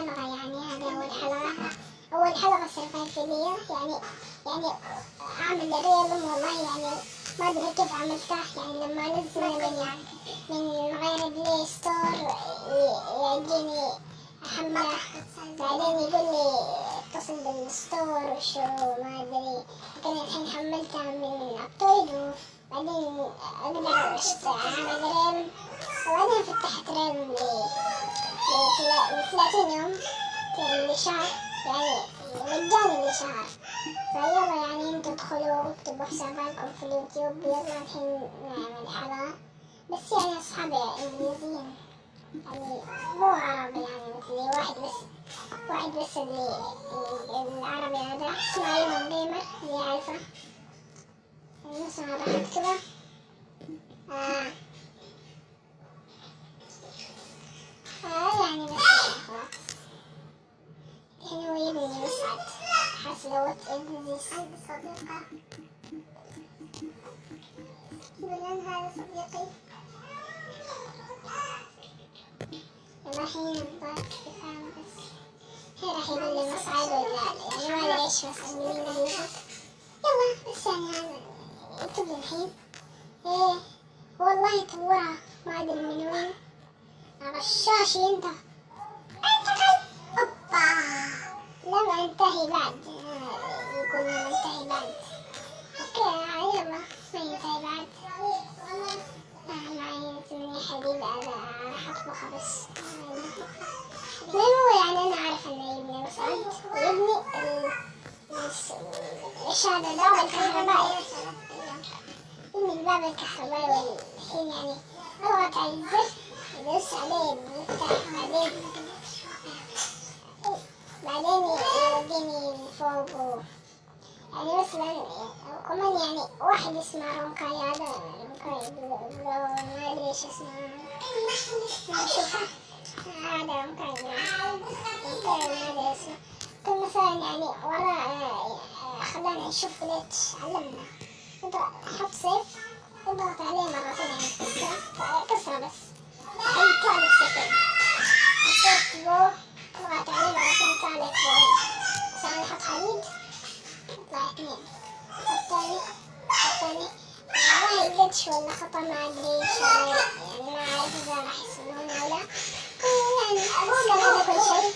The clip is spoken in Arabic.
حلقة يعني، هذا أول حلقة سويتها فيديو يعني أعمل الريلم. والله يعني ما أدري كيف عملتها، يعني لما أنزل من غير بلاي ستور يجيني أحمله، بعدين يقول لي اتصل بالستور وشو ما أدري، لكن الحين حملتها من أبتويد وبعدين أقدر أعمل ريلم، وبعدين فتحت ريلم ل30 يوم لشهر، يعني مجاني لشهر. فيلا يعني انتوا ادخلوا واكتبوا حساباتكم في اليوتيوب. يلا الحين نعمل حلقة، بس يعني أصحابي إنجليزيين يعني مو عربي، يعني مثلي واحد بس اللي العربي هذا اسمه ريلم جيمر اللي عارفه، مثلا راح اكتبه يعني بس خلاص. الحين هو يبني مسعد حسلوت إبليس. عندي صديقة بلان، هذا صديقي. يلا الحين نضغط كفاية بس. الحين راح يقول لي مصعد ولا يعني ما أدري إيش مصعد مين اللي يضغط. يلا بس يعني هذا يكتب لي الحين. إيه والله تورا ما أدري من وين. غشاشي أنت أوبا. لم أنتهي بعد، يقول لم أنتهي بعد. أوكي يلا ما ينتهي بعد. معي 8 حليب، هذا راح أطبخها بس. المهم هو يعني أنا عارفة إنه يبني مصعد ويبني الإشارة الباب الكهربائي، يبني الباب الكهربائي. والحين يعني أضغط على الزر يدوس عليه بيفتح، بعدين يوديني لفوق. يعني مثلا كمان يعني واحد اسمه رونكاي، هذا رونكاي ما أدري إيش اسمه، نشوفه. هذا رونكاي ما أدري اسمه. كل مثلا يعني وراء خلانا نشوف بليتش، علمنا نحط سيف نضغط عليه مرتين يعني كسرة بس يطلع لك سكين. السيف فوق نضغط عليه مرتين يطلع لك فوق. مثلا نحط حديد يطلع 2، الثاني والله جلتش ولا خطأ ما أدري إيش، يعني ما أعرف إذا راح يسمونه ولا. يعني أسلم هذا كل شيء.